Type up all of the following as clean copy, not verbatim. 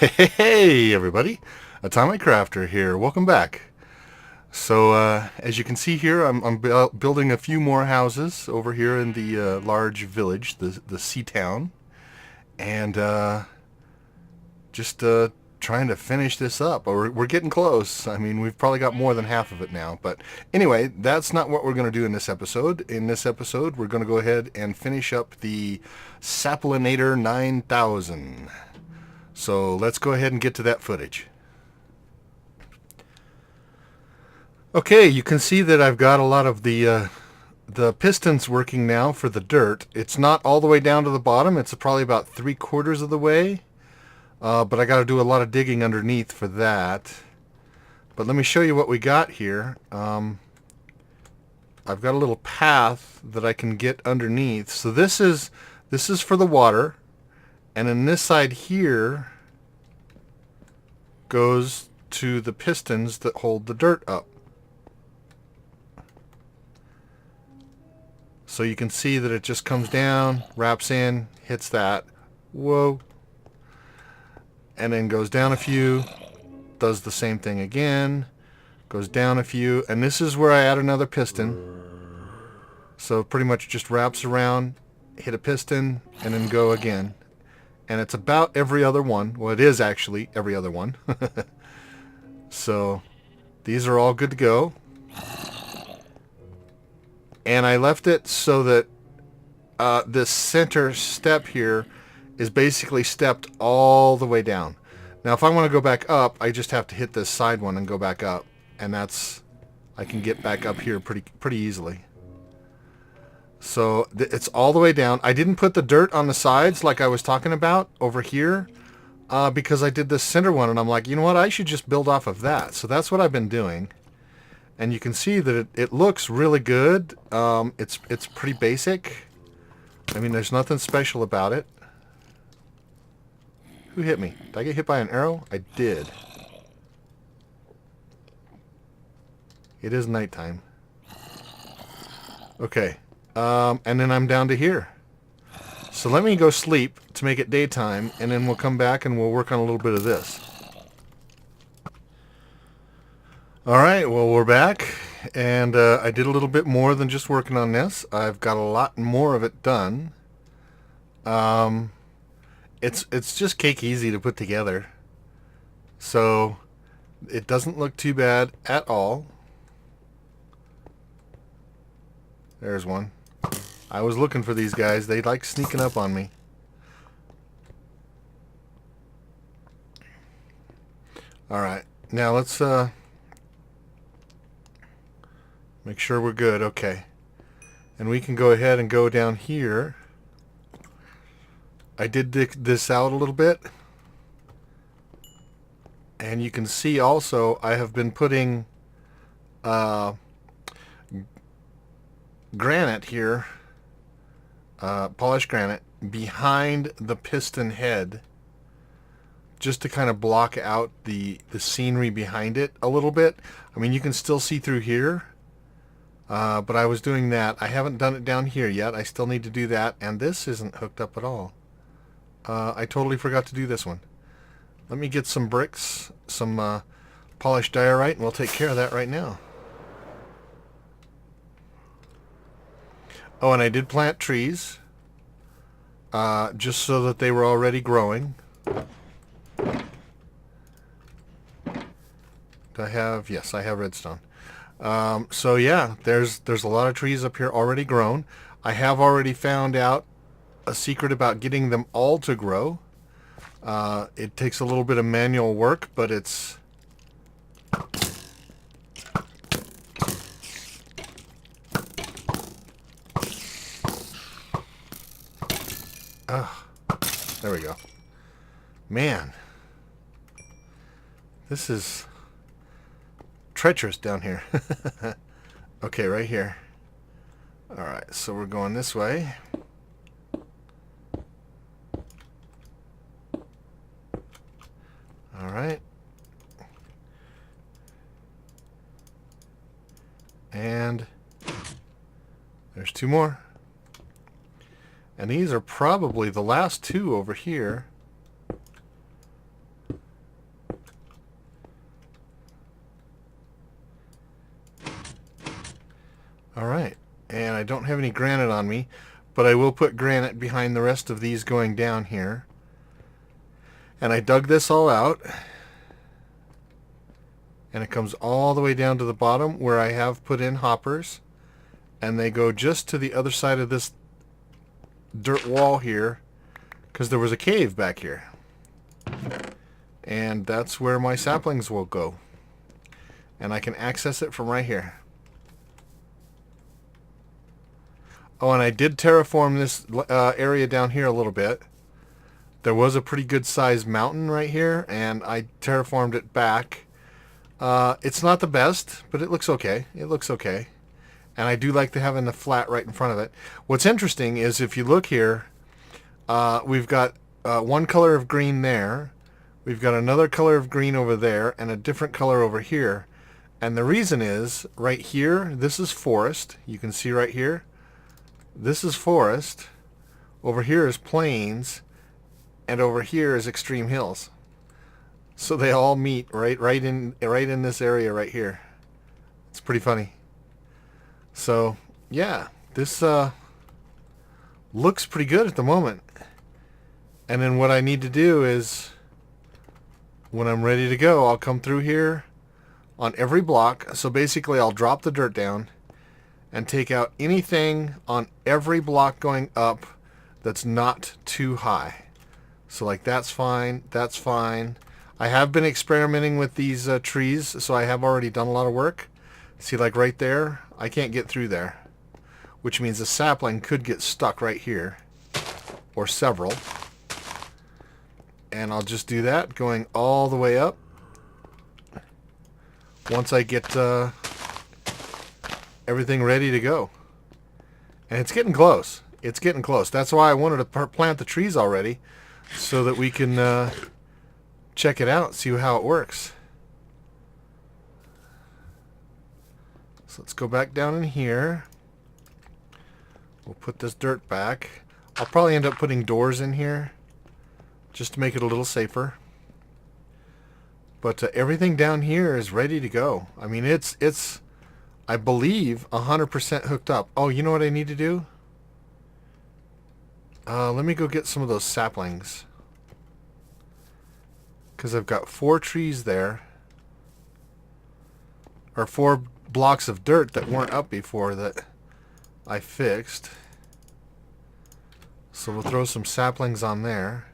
Hey everybody, Atomic Crafter here. Welcome back. So as you can see here, I'm building a few more houses over here in the large village, the sea town, and just trying to finish this up. We're getting close. I mean, we've probably got more than half of it now. But anyway, that's not what we're going to do in this episode. In this episode, we're going to go ahead and finish up the Saplinator 9000. So let's go ahead and get to that footage. Okay, you can see that I've got a lot of the pistons working now for the dirt. It's not all the way down to the bottom. It's probably about 3/4 of the way. But I got to do a lot of digging underneath for that. But let me show you what we got here. I've got a little path that I can get underneath. So this is for the water. And then this side here goes to the pistons that hold the dirt up. So you can see that it just comes down, wraps in, hits that. Whoa. And then goes down a few, does the same thing again, goes down a few, and this is where I add another piston. So pretty much just wraps around, hit a piston, and then go again. And it's about every other one. Well, it is actually every other one. So these are all good to go. And I left it so that this center step here is basically stepped all the way down. Now if I want to go back up, I just have to hit this side one and go back up. And I can get back up here pretty easily. So it's all the way down. I didn't put the dirt on the sides like I was talking about over here because I did this center one and I'm like, you know what, I should just build off of that. So that's what I've been doing. And you can see that it looks really good. It's pretty basic. I mean, there's nothing special about it. Who hit me? Did I get hit by an arrow? I did. It is nighttime. Okay. And then I'm down to here. So let me go sleep to make it daytime, and then we'll come back and we'll work on a little bit of this. Alright, well we're back, and I did a little bit more than just working on this. I've got a lot more of it done. It's just cake easy to put together. So it doesn't look too bad at all. There's one. I was looking for these guys. They like sneaking up on me. Alright, now let's make sure we're good. Okay. And we can go ahead and go down here. I did dig this out a little bit. And you can see also I have been putting granite here, polished granite, behind the piston head just to kind of block out the scenery behind it a little bit. I mean, you can still see through here, but I was doing that. I haven't done it down here yet. I still need to do that, and this isn't hooked up at all. I totally forgot to do this one. Let me get some bricks, some polished diorite, and we'll take care of that right now. Oh, and I did plant trees, just so that they were already growing. Do I have? Yes, I have redstone. So yeah, there's a lot of trees up here already grown. I have already found out a secret about getting them all to grow. It takes a little bit of manual work, but it's... there we go. Man, this is treacherous down here. Okay, right here. Alright, so we're going this way. Alright. And there's two more. And these are probably the last two over here. on me, but I will put granite behind the rest of these going down here. And I dug this all out, and it comes all the way down to the bottom where I have put in hoppers, and they go just to the other side of this dirt wall here, because there was a cave back here. And that's where my saplings will go. And I can access it from right here. Oh, and I did terraform this area down here a little bit. There was a pretty good sized mountain right here, and I terraformed it back. It's not the best, but it looks okay. It looks okay. And I do like to having the flat right in front of it. What's interesting is if you look here, we've got one color of green there. We've got another color of green over there, and a different color over here. And the reason is, right here, this is forest. You can see right here. This is forest. Over here is plains. And over here is extreme hills. So they all meet right in this area right here. It's pretty funny. So yeah, this looks pretty good at the moment. And then what I need to do is, when I'm ready to go, I'll come through here on every block. So basically I'll drop the dirt down and take out anything on every block going up that's not too high. So like that's fine, that's fine. I have been experimenting with these trees, so I have already done a lot of work. See, like right there, I can't get through there, which means a sapling could get stuck right here, or several. And I'll just do that, going all the way up. Once I get everything ready to go. And it's getting close. It's getting close. That's why I wanted to plant the trees already, so that we can check it out, see how it works. So let's go back down in here. We'll put this dirt back. I'll probably end up putting doors in here just to make it a little safer. But everything down here is ready to go. I mean, it's I believe 100% hooked up. Oh, you know what I need to do? Let me go get some of those saplings, because I've got 4 trees there, or 4 blocks of dirt that weren't up before that I fixed. So we'll throw some saplings on there.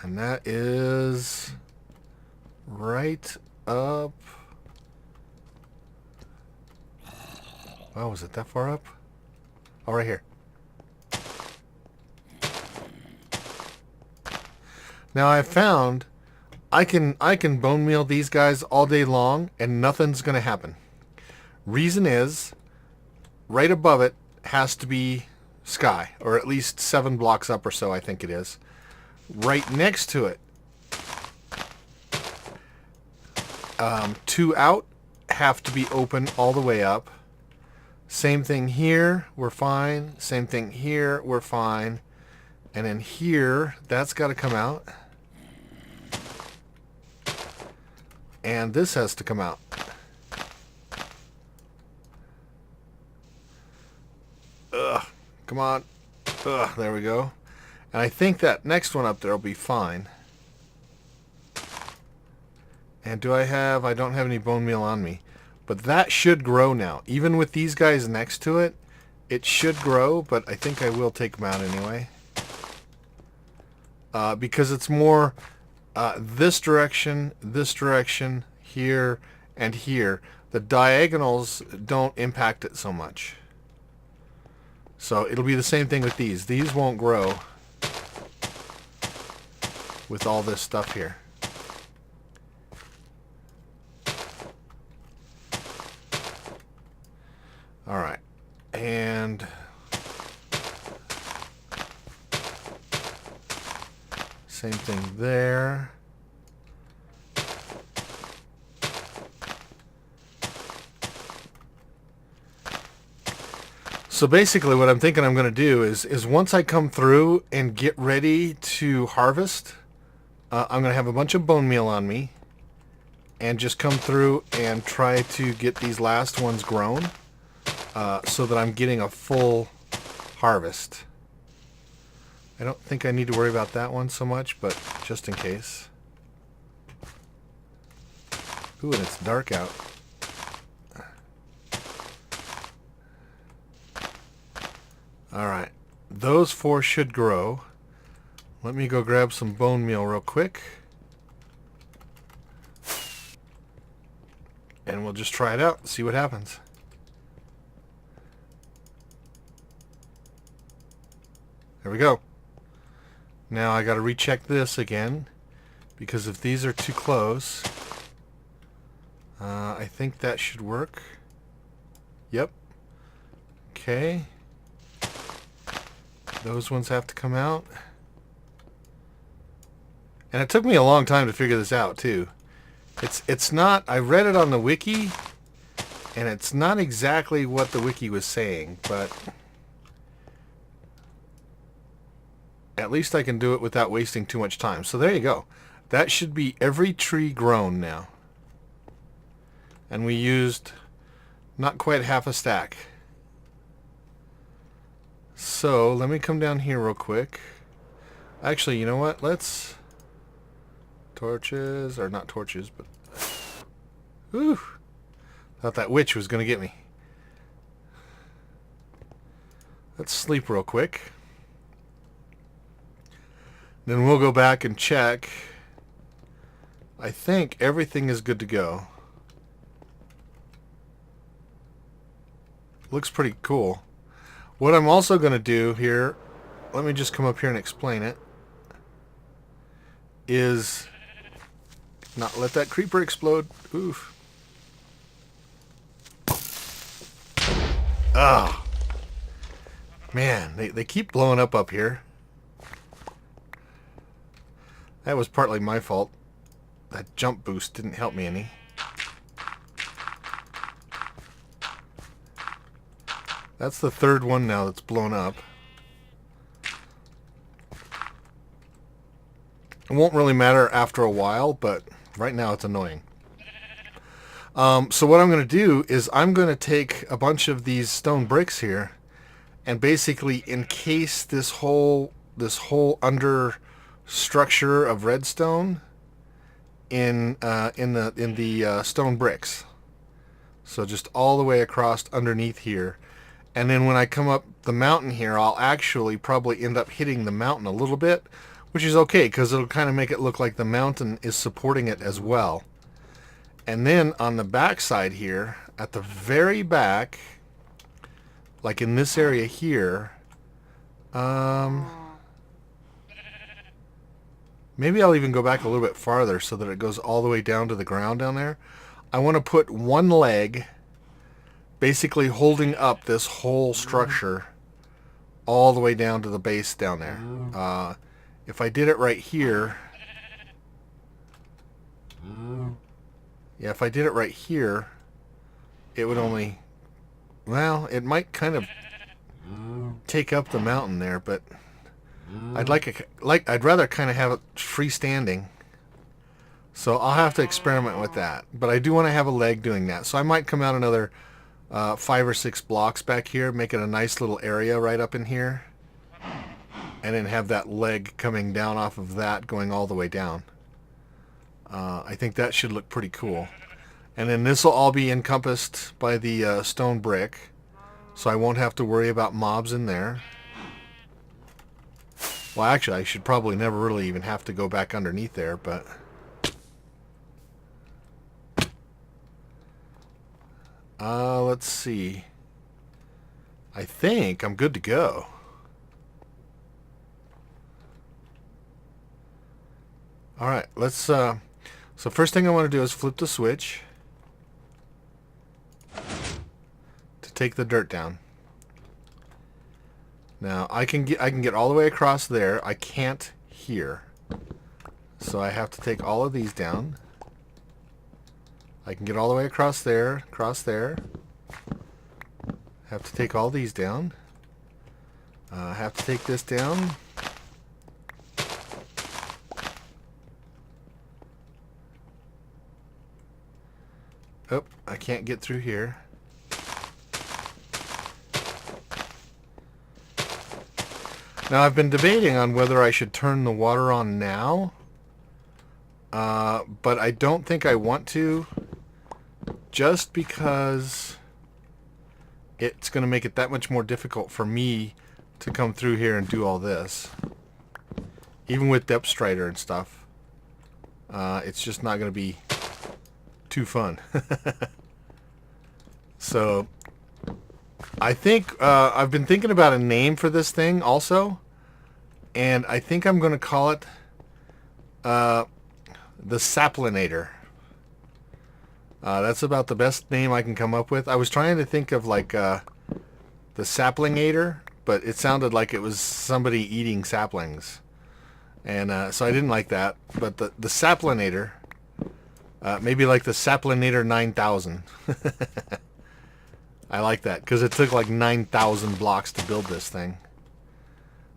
And that is right up. Oh, was it that far up? Oh, right here. Now I've found I can bone meal these guys all day long and nothing's going to happen. Reason is, right above it has to be sky, or at least 7 blocks up or so, I think it is. Right next to it, 2 out have to be open all the way up. Same thing here, we're fine. Same thing here, we're fine. And then here, that's got to come out. And this has to come out. Ugh, come on. Ugh, there we go. And I think that next one up there will be fine. And do I don't have any bone meal on me. But that should grow now. Even with these guys next to it, it should grow, but I think I will take them out anyway. Because it's more this direction, here, and here. The diagonals don't impact it so much. So it'll be the same thing with these. These won't grow with all this stuff here. Alright, and same thing there. So basically what I'm thinking I'm going to do is once I come through and get ready to harvest, I'm going to have a bunch of bone meal on me. and just come through and try to get these last ones grown so that I'm getting a full harvest. I don't think I need to worry about that one so much, but just in case. Ooh, and it's dark out. Alright, those 4 should grow. Let me go grab some bone meal real quick. And we'll just try it out, see what happens. There we go. Now I gotta recheck this again, because if these are too close, I think that should work. Yep. Okay. Those ones have to come out. And it took me a long time to figure this out too. It's not, I read it on the wiki, and it's not exactly what the wiki was saying, but at least I can do it without wasting too much time. So there you go. That should be every tree grown now. And we used not quite half a stack. So let me come down here real quick. Actually, you know what? Let's torches, or not torches, but whew, thought that witch was gonna get me. Let's sleep real quick. Then we'll go back and check. I think everything is good to go. Looks pretty cool. What I'm also going to do here, let me just come up here and explain it, is not let that creeper explode. Oof. Oh. Man, they keep blowing up here. That was partly my fault. That jump boost didn't help me any. That's the third one now that's blown up. It won't really matter after a while, but right now it's annoying. So what I'm going to do is I'm going to take a bunch of these stone bricks here and basically encase this whole under structure of redstone in the stone bricks. So just all the way across underneath here. And then when I come up the mountain here, I'll actually probably end up hitting the mountain a little bit, which is okay because it'll kind of make it look like the mountain is supporting it as well. And then on the back side here, at the very back, like in this area here, maybe I'll even go back a little bit farther so that it goes all the way down to the ground down there. I want to put one leg basically holding up this whole structure all the way down to the base down there. If I did it right here, yeah, if I did it right here, it would only, well, it might kind of take up the mountain there, but I'd rather kind of have it freestanding. So I'll have to experiment with that. But I do want to have a leg doing that. So I might come out another 5 or 6 blocks back here, make it a nice little area right up in here, and then have that leg coming down off of that going all the way down. I think that should look pretty cool. And then this will all be encompassed by the stone brick, so I won't have to worry about mobs in there. Well, actually, I should probably never really even have to go back underneath there, but let's see. I think I'm good to go. Alright, let's so first thing I want to do is flip the switch to take the dirt down. Now I can get all the way across there. I can't here. So I have to take all of these down. I can get all the way across there, Have to take all these down. Have to take this down. Oh, I can't get through here. Now, I've been debating on whether I should turn the water on now. But I don't think I want to. Just because it's going to make it that much more difficult for me to come through here and do all this. Even with depth strider and stuff. It's just not going to be too fun. So, I think I've been thinking about a name for this thing also. And I think I'm going to call it the Saplinator. That's about the best name I can come up with. I was trying to think of like the Saplinator, but it sounded like it was somebody eating saplings. And so I didn't like that. But the Saplinator, maybe like the Saplinator 9000. I like that because it took like 9,000 blocks to build this thing.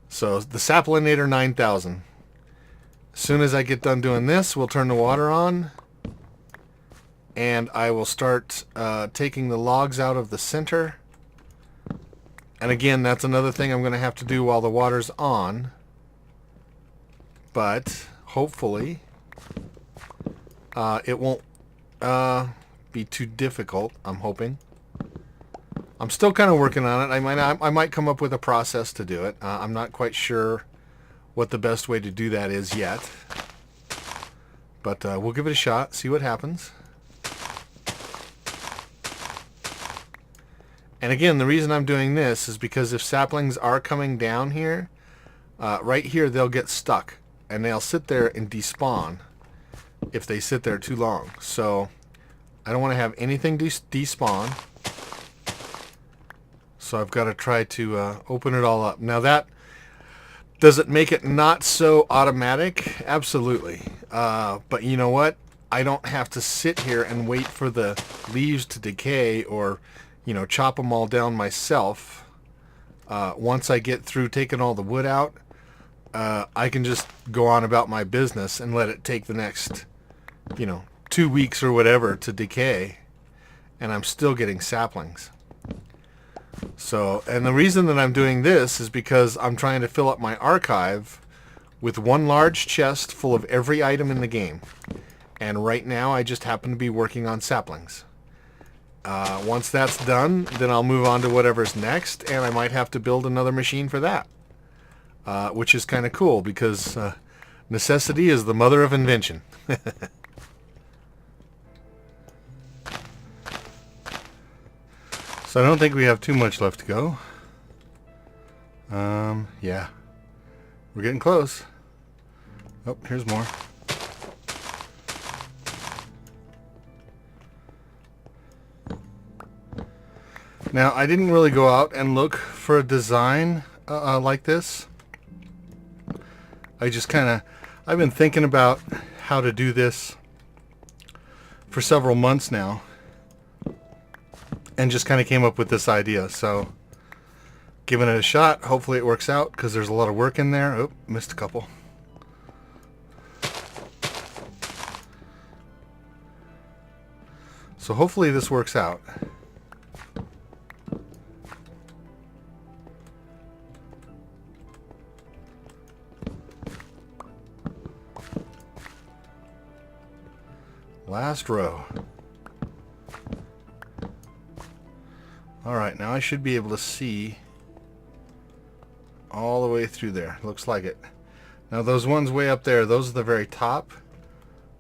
So the Saplinator 9000. As soon as I get done doing this, we'll turn the water on. And I will start taking the logs out of the center. And again, that's another thing I'm going to have to do while the water's on. But hopefully it won't be too difficult, I'm hoping. I'm still kind of working on it. I might come up with a process to do it. I'm not quite sure what the best way to do that is yet. But we'll give it a shot, see what happens. And again, the reason I'm doing this is because if saplings are coming down here, right here they'll get stuck. And they'll sit there and despawn if they sit there too long. So I don't want to have anything despawn. So I've got to try to open it all up. Now that, does it make it not so automatic? Absolutely. But you know what? I don't have to sit here and wait for the leaves to decay or, you know, chop them all down myself. Once I get through taking all the wood out, I can just go on about my business and let it take the next, you know, 2 weeks or whatever to decay. And I'm still getting saplings. So, and the reason that I'm doing this is because I'm trying to fill up my archive with one large chest full of every item in the game. And right now I just happen to be working on saplings. Once that's done, then I'll move on to whatever's next, and I might have to build another machine for that. Which is kind of cool because necessity is the mother of invention. So I don't think we have too much left to go. Yeah. We're getting close. Oh, here's more. Now, I didn't really go out and look for a design like this. I just kind of, I've been thinking about how to do this for several months now. And just kind of came up with this idea. So, giving it a shot. Hopefully it works out because there's a lot of work in there. Oh, missed a couple. So hopefully this works out. Last row. Alright, now I should be able to see all the way through there. Looks like it. Now those ones way up there, those are the very top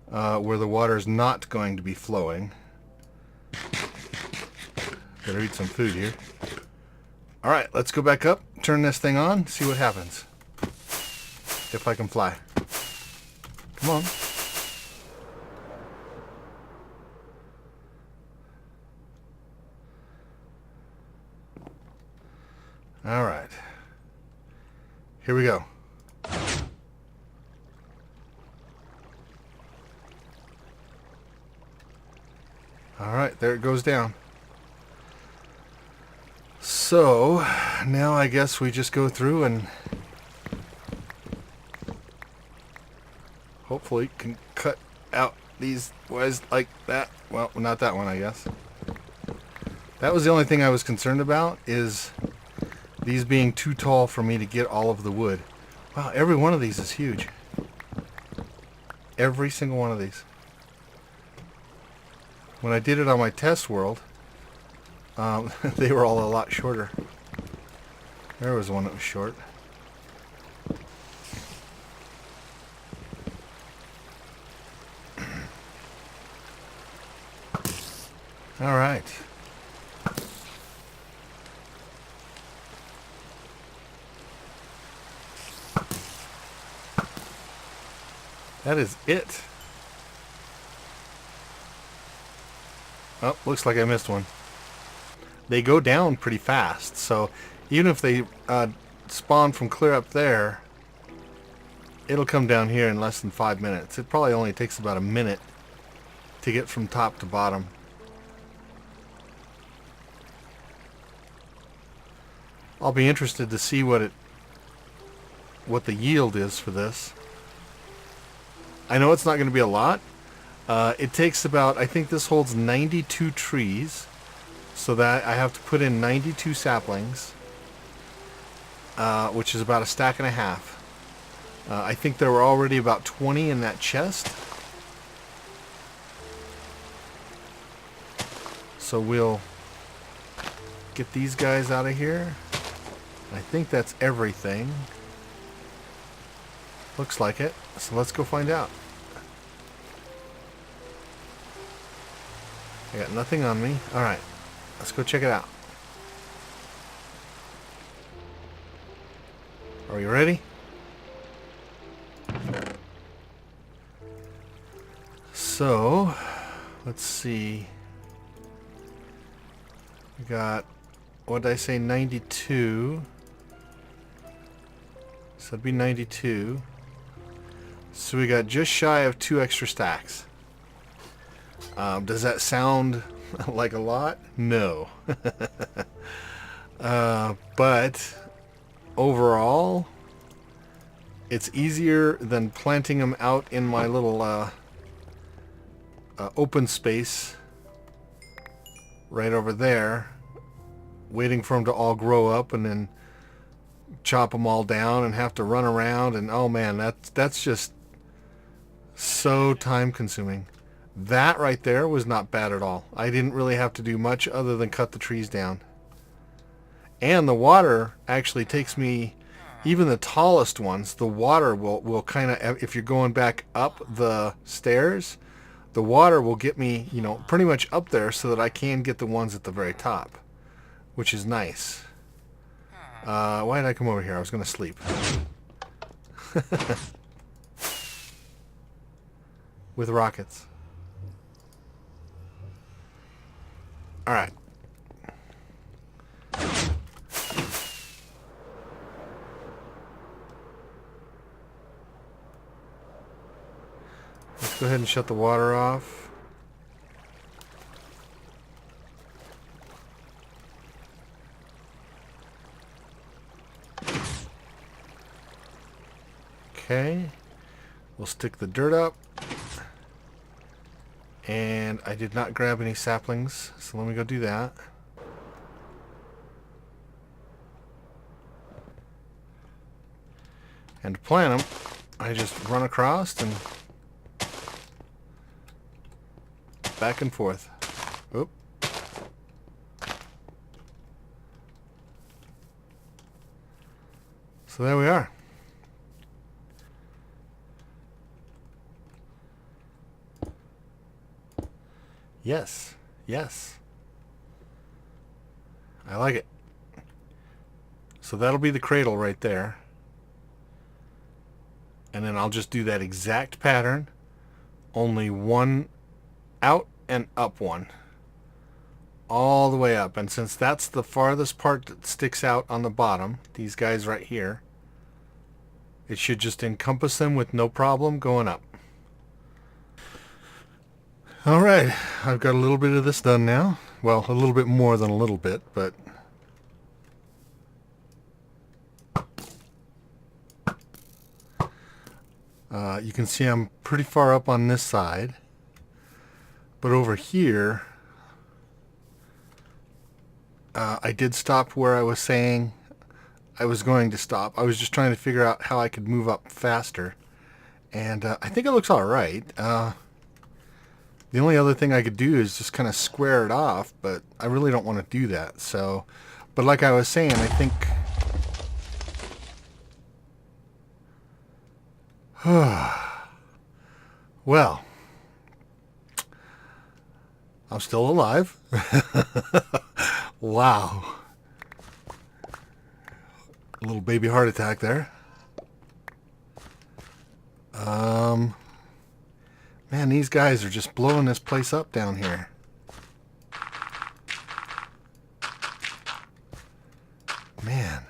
where the water is not going to be flowing. Better eat some food here. Alright, let's go back up, turn this thing on, see what happens. If I can fly. Come on. Alright. Here we go. Alright, there it goes down. So, now I guess we just go through and hopefully can cut out these was like that. Well, not that one, I guess. That was the only thing I was concerned about, is these being too tall for me to get all of the wood. Wow, every one of these is huge. Every single one of these. When I did it on my test world, they were all a lot shorter. There was one that was short. All right. That is it. Oh, looks like I missed one. They go down pretty fast, so even if they spawn from clear up there, it'll come down here in less than 5 minutes. It probably only takes about a minute to get from top to bottom. I'll be interested to see what the yield is for this. I know it's not going to be a lot. It takes about, I think this holds 92 trees, so that I have to put in 92 saplings, which is about a stack and a half. I think there were already about 20 in that chest. So we'll get these guys out of here. I think that's everything. Looks like it. So let's go find out. I got nothing on me. Alright. Let's go check it out. Are we ready? So, let's see. We got, what did I say, 92. So that'd be 92. So we got just shy of 2 extra stacks. Does that sound like a lot? No. But overall, it's easier than planting them out in my little open space right over there, waiting for them to all grow up and then chop them all down and have to run around, and oh man, that's just so time consuming. That right there was not bad at all. I didn't really have to do much other than cut the trees down. And the water actually takes me, even the tallest ones, the water will kind of, if you're going back up the stairs, the water will get me, you know, pretty much up there so that I can get the ones at the very top, which is nice. Why did I come over here? I was going to sleep. With rockets. Alright. Let's go ahead and shut the water off. Okay. We'll stick the dirt up. And I did not grab any saplings, so let me go do that. And to plant them, I just run across and back and forth. Oop. So there we are. Yes, yes. I like it. So that'll be the cradle right there. And then I'll just do that exact pattern, only one out and up one. All the way up. And since that's the farthest part that sticks out on the bottom, these guys right here, it should just encompass them with no problem going up. Alright, I've got a little bit of this done now. Well, a little bit more than a little bit, but you can see I'm pretty far up on this side. But over here, I did stop where I was saying I was going to stop. I was just trying to figure out how I could move up faster. And I think it looks all right. The only other thing I could do is just kind of square it off, but I really don't want to do that. So, but like I was saying, I think... Well, I'm still alive. Wow. A little baby heart attack there. Man, these guys are just blowing this place up down here. Man.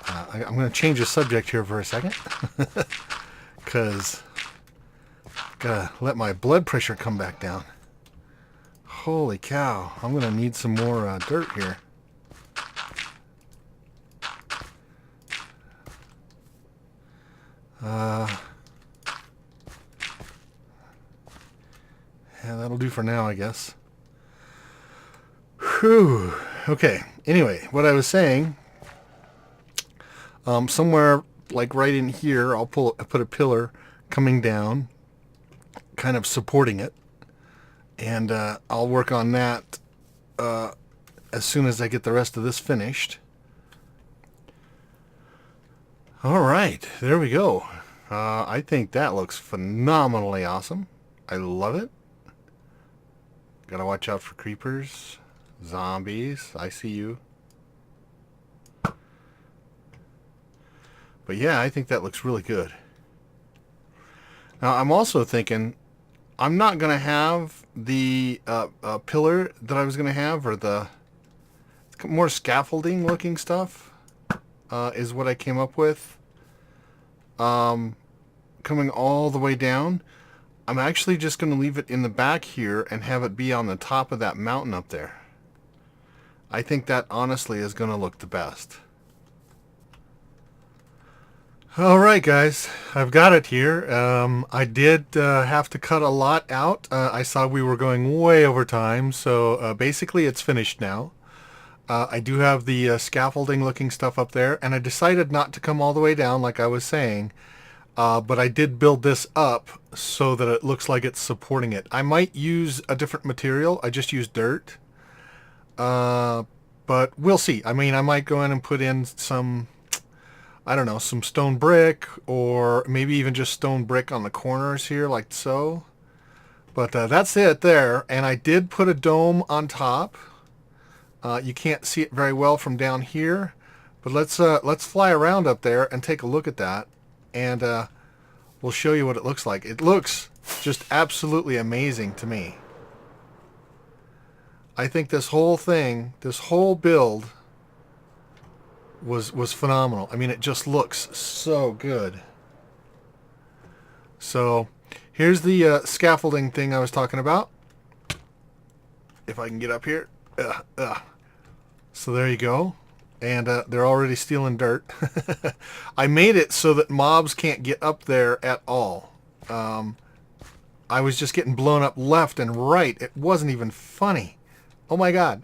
I'm going to change the subject here for a second. Because gotta let my blood pressure come back down. Holy cow. I'm going to need some more dirt here. Yeah, that'll do for now, I guess. Whew. Okay. Anyway, what I was saying, somewhere like right in here, I'll put a pillar coming down, kind of supporting it, and I'll work on that as soon as I get the rest of this finished. All right, there we go. I think that looks phenomenally awesome. I love it. Gotta watch out for creepers, zombies. I see you. But yeah, I think that looks really good. Now, I'm also thinking I'm not going to have the pillar that I was going to have, or the more scaffolding looking stuff is what I came up with. Coming all the way down. I'm actually just going to leave it in the back here and have it be on the top of that mountain up there. I think that honestly is going to look the best. Alright guys, I've got it here. I did have to cut a lot out. I saw we were going way over time, so basically it's finished now. I do have the scaffolding looking stuff up there, and I decided not to come all the way down like I was saying, but I did build this up so that it looks like it's supporting it. I might use a different material. I just used dirt, but we'll see. I mean, I might go in and put in some, I don't know, some stone brick, or maybe even just stone brick on the corners here, like so. But that's it there. And I did put a dome on top. You can't see it very well from down here, but let's fly around up there and take a look at that, and we'll show you what it looks like. It looks just absolutely amazing to me. I think this whole thing, this whole build was phenomenal. I mean, it just looks so good. So here's the scaffolding thing I was talking about. If I can get up here. So there you go. And they're already stealing dirt. I made it so that mobs can't get up there at all. I was just getting blown up left and right. It wasn't even funny. Oh my god.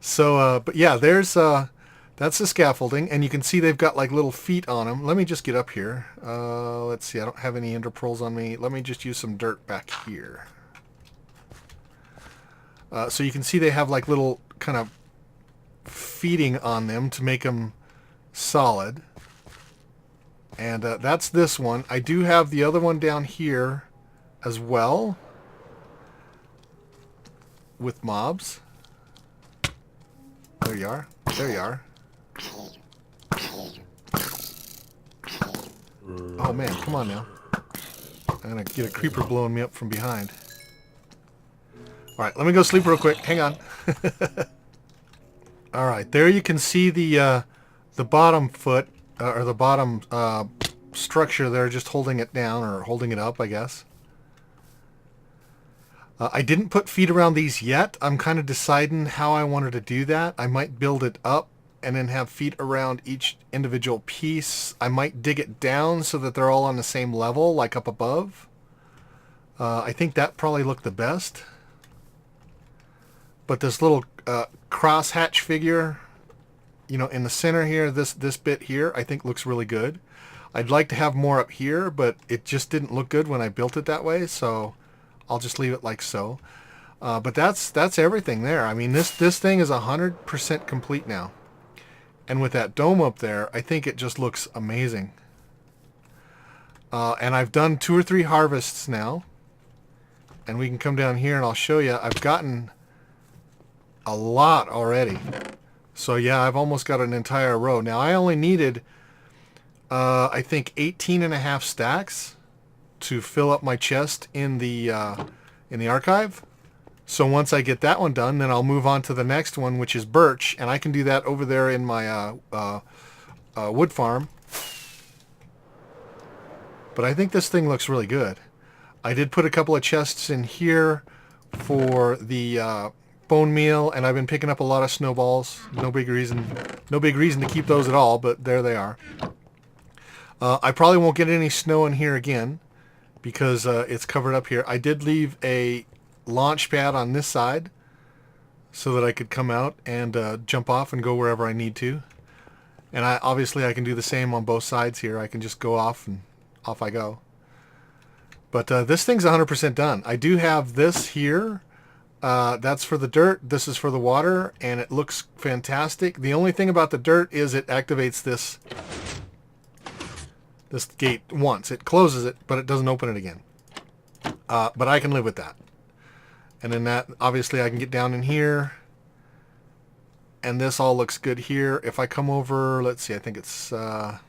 So, but yeah, there's that's the scaffolding, and you can see they've got like little feet on them. Let me just get up here. Let's see, I don't have any ender pearls on me. Let me just use some dirt back here. So you can see they have like little kind of feeding on them to make them solid. And that's this one. I do have the other one down here as well with mobs. There you are. There you are. Oh man, come on now. I'm gonna get a creeper blowing me up from behind. Alright, let me go sleep real quick. Hang on. Alright, there you can see the bottom foot, or the bottom structure there, just holding it down, or holding it up, I guess. I didn't put feet around these yet. I'm kind of deciding how I wanted to do that. I might build it up and then have feet around each individual piece. I might dig it down so that they're all on the same level, like up above. I think that probably looked the best. But this little crosshatch figure, you know, in the center here, this bit here, I think looks really good. I'd like to have more up here, but it just didn't look good when I built it that way, so I'll just leave it like so. But that's everything there. I mean, this thing is 100% complete now. And with that dome up there, I think it just looks amazing. And I've done 2 or 3 harvests now. And we can come down here and I'll show you. I've gotten a lot already. So yeah, I've almost got an entire row. Now I only needed, I think 18.5 stacks to fill up my chest in the archive. So once I get that one done, then I'll move on to the next one, which is birch, and I can do that over there in my wood farm. But I think this thing looks really good. I did put a couple of chests in here for the bone meal, and I've been picking up a lot of snowballs. No big reason to keep those at all, but there they are. I probably won't get any snow in here again because it's covered up here. I did leave a launch pad on this side so that I could come out and jump off and go wherever I need to. And obviously I can do the same on both sides here. I can just go off and off I go. But this thing's 100% done. I do have this here. That's for the dirt. This is for the water, and it looks fantastic. The only thing about the dirt is it activates this gate once. It closes it, but it doesn't open it again. But I can live with that. And then that, obviously I can get down in here. And this all looks good here. If I come over, let's see, I think it's one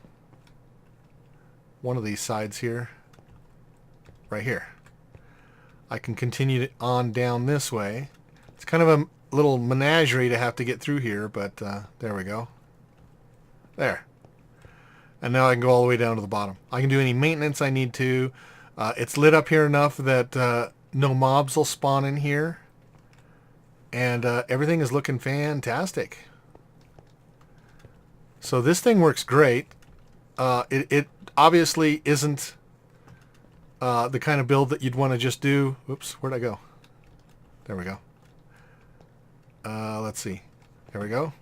of these sides here. Right here. I can continue on down this way. It's kind of a little menagerie to have to get through here, but there we go. There. And now I can go all the way down to the bottom. I can do any maintenance I need to. It's lit up here enough that no mobs will spawn in here. And everything is looking fantastic. So this thing works great. It obviously isn't the kind of build that you'd want to just do. Whoops, where'd I go? There we go. Let's see. There we go.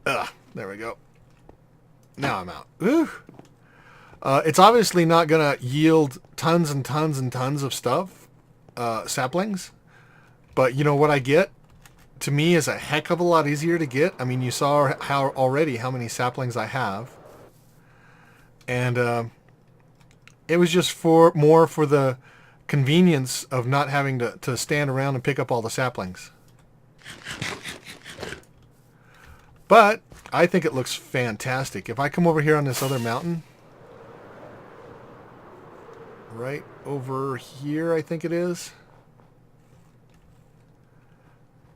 There we go. Now I'm out. Woo! It's obviously not going to yield tons and tons and tons of stuff, saplings. But you know what I get? To me is a heck of a lot easier to get. I mean, you saw already how many saplings I have. And it was just more for the convenience of not having to stand around and pick up all the saplings. But I think it looks fantastic. If I come over here on this other mountain, right over here I think it is,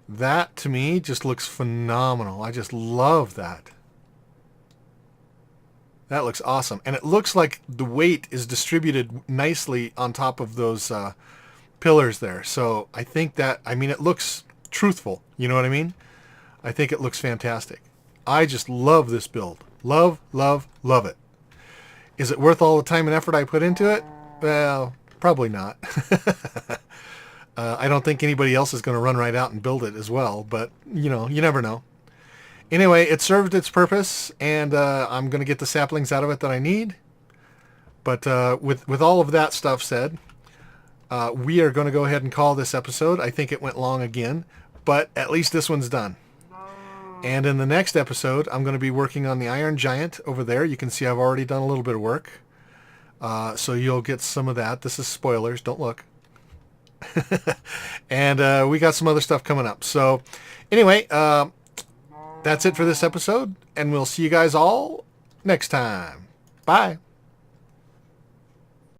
that to me just looks phenomenal. I just love that. That looks awesome. And it looks like the weight is distributed nicely on top of those pillars there. So I think that, I mean, it looks truthful. You know what I mean? I think it looks fantastic. I just love this build. Love, love, love it. Is it worth all the time and effort I put into it? Well, probably not. I don't think anybody else is going to run right out and build it as well. But, you know, you never know. Anyway, it served its purpose, and I'm going to get the saplings out of it that I need. But with all of that stuff said, we are going to go ahead and call this episode. I think it went long again, but at least this one's done. And in the next episode, I'm going to be working on the Iron Giant over there. You can see I've already done a little bit of work. So you'll get some of that. This is spoilers. Don't look. And we got some other stuff coming up. So anyway, that's it for this episode, and we'll see you guys all next time. Bye.